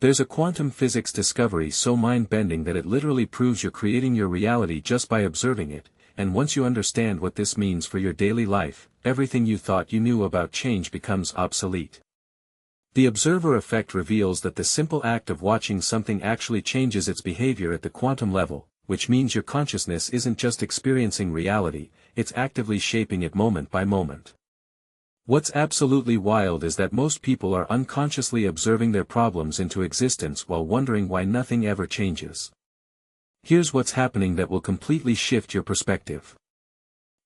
There's a quantum physics discovery so mind-bending that it literally proves you're creating your reality just by observing it, and once you understand what this means for your daily life, everything you thought you knew about change becomes obsolete. The observer effect reveals that the simple act of watching something actually changes its behavior at the quantum level, which means your consciousness isn't just experiencing reality, it's actively shaping it moment by moment. What's absolutely wild is that most people are unconsciously observing their problems into existence while wondering why nothing ever changes. Here's what's happening that will completely shift your perspective.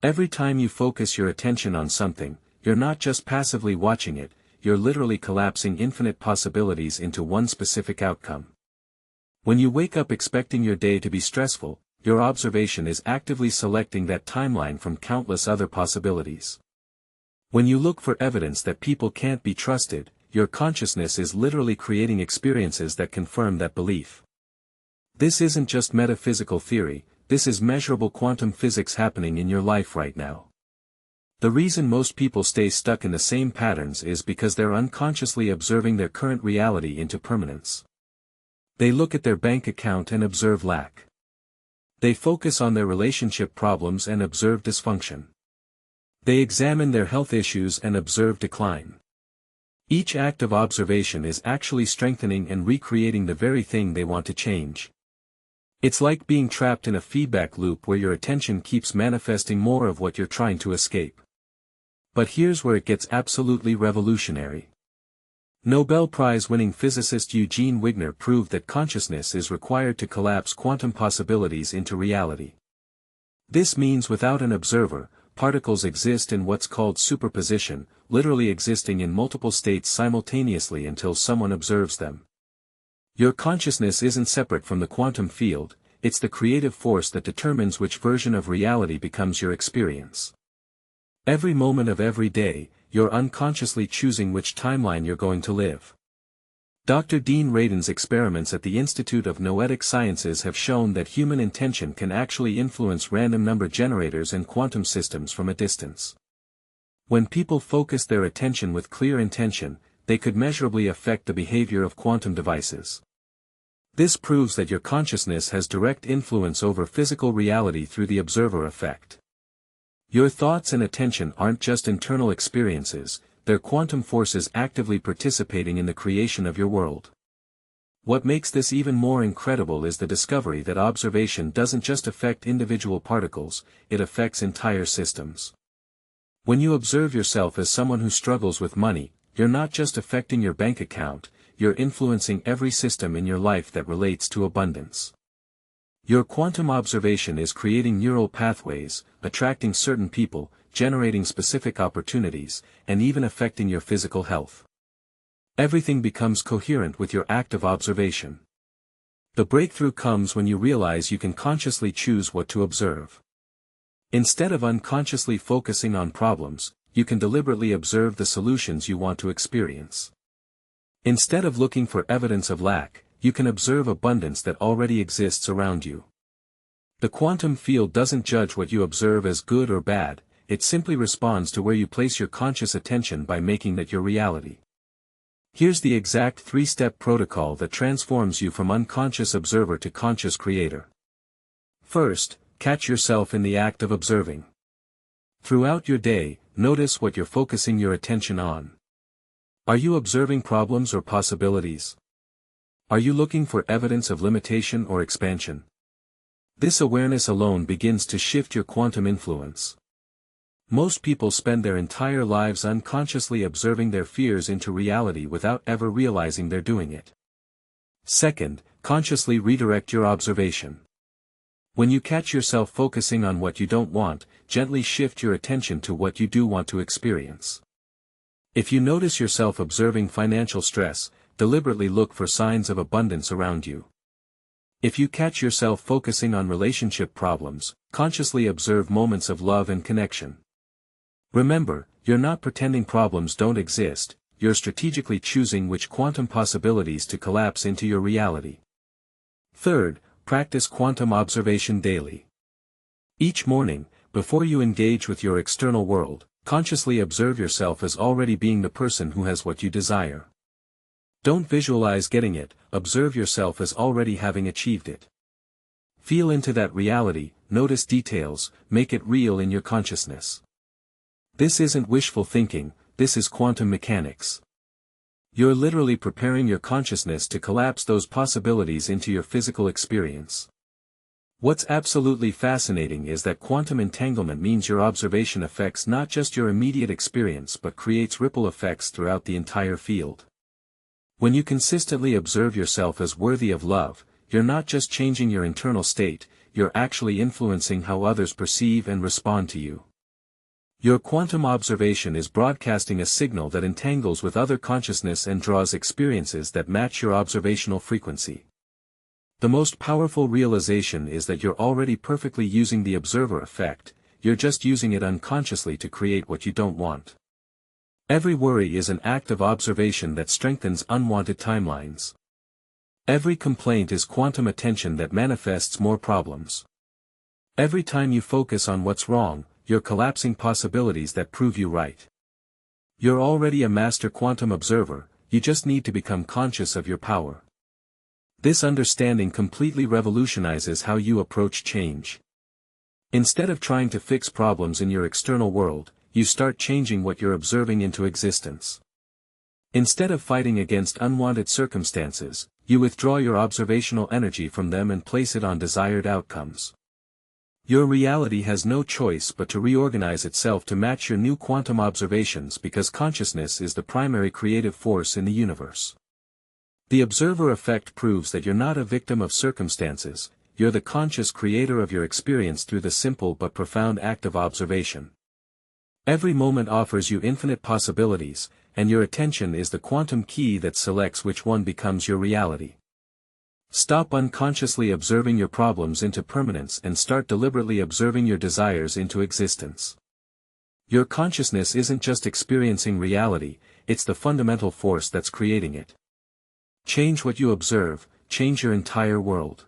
Every time you focus your attention on something, you're not just passively watching it, you're literally collapsing infinite possibilities into one specific outcome. When you wake up expecting your day to be stressful, your observation is actively selecting that timeline from countless other possibilities. When you look for evidence that people can't be trusted, your consciousness is literally creating experiences that confirm that belief. This isn't just metaphysical theory, this is measurable quantum physics happening in your life right now. The reason most people stay stuck in the same patterns is because they're unconsciously observing their current reality into permanence. They look at their bank account and observe lack. They focus on their relationship problems and observe dysfunction. They examine their health issues and observe decline. Each act of observation is actually strengthening and recreating the very thing they want to change. It's like being trapped in a feedback loop where your attention keeps manifesting more of what you're trying to escape. But here's where it gets absolutely revolutionary. Nobel Prize-winning physicist Eugene Wigner proved that consciousness is required to collapse quantum possibilities into reality. This means without an observer, particles exist in what's called superposition, literally existing in multiple states simultaneously until someone observes them. Your consciousness isn't separate from the quantum field, it's the creative force that determines which version of reality becomes your experience. Every moment of every day, you're unconsciously choosing which timeline you're going to live. Dr. Dean Radin's experiments at the Institute of Noetic Sciences have shown that human intention can actually influence random number generators and quantum systems from a distance. When people focus their attention with clear intention, they could measurably affect the behavior of quantum devices. This proves that your consciousness has direct influence over physical reality through the observer effect. Your thoughts and attention aren't just internal experiences, they're quantum forces actively participating in the creation of your world. What makes this even more incredible is the discovery that observation doesn't just affect individual particles, it affects entire systems. When you observe yourself as someone who struggles with money, you're not just affecting your bank account, you're influencing every system in your life that relates to abundance. Your quantum observation is creating neural pathways, attracting certain people, generating specific opportunities, and even affecting your physical health. Everything becomes coherent with your active observation. The breakthrough comes when you realize you can consciously choose what to observe. Instead of unconsciously focusing on problems, you can deliberately observe the solutions you want to experience. Instead of looking for evidence of lack, you can observe abundance that already exists around you. The quantum field doesn't judge what you observe as good or bad, it simply responds to where you place your conscious attention by making that your reality. Here's the exact three-step protocol that transforms you from unconscious observer to conscious creator. First, catch yourself in the act of observing. Throughout your day, notice what you're focusing your attention on. Are you observing problems or possibilities? Are you looking for evidence of limitation or expansion? This awareness alone begins to shift your quantum influence. Most people spend their entire lives unconsciously observing their fears into reality without ever realizing they're doing it. Second, consciously redirect your observation. When you catch yourself focusing on what you don't want, gently shift your attention to what you do want to experience. If you notice yourself observing financial stress, deliberately look for signs of abundance around you. If you catch yourself focusing on relationship problems, consciously observe moments of love and connection. Remember, you're not pretending problems don't exist, you're strategically choosing which quantum possibilities to collapse into your reality. Third, practice quantum observation daily. Each morning, before you engage with your external world, consciously observe yourself as already being the person who has what you desire. Don't visualize getting it, observe yourself as already having achieved it. Feel into that reality, notice details, make it real in your consciousness. This isn't wishful thinking, this is quantum mechanics. You're literally preparing your consciousness to collapse those possibilities into your physical experience. What's absolutely fascinating is that quantum entanglement means your observation affects not just your immediate experience but creates ripple effects throughout the entire field. When you consistently observe yourself as worthy of love, you're not just changing your internal state, you're actually influencing how others perceive and respond to you. Your quantum observation is broadcasting a signal that entangles with other consciousness and draws experiences that match your observational frequency. The most powerful realization is that you're already perfectly using the observer effect, you're just using it unconsciously to create what you don't want. Every worry is an act of observation that strengthens unwanted timelines. Every complaint is quantum attention that manifests more problems. Every time you focus on what's wrong, you're collapsing possibilities that prove you right. You're already a master quantum observer, you just need to become conscious of your power. This understanding completely revolutionizes how you approach change. Instead of trying to fix problems in your external world, you start changing what you're observing into existence. Instead of fighting against unwanted circumstances, you withdraw your observational energy from them and place it on desired outcomes. Your reality has no choice but to reorganize itself to match your new quantum observations because consciousness is the primary creative force in the universe. The observer effect proves that you're not a victim of circumstances, you're the conscious creator of your experience through the simple but profound act of observation. Every moment offers you infinite possibilities, and your attention is the quantum key that selects which one becomes your reality. Stop unconsciously observing your problems into permanence and start deliberately observing your desires into existence. Your consciousness isn't just experiencing reality, it's the fundamental force that's creating it. Change what you observe, change your entire world.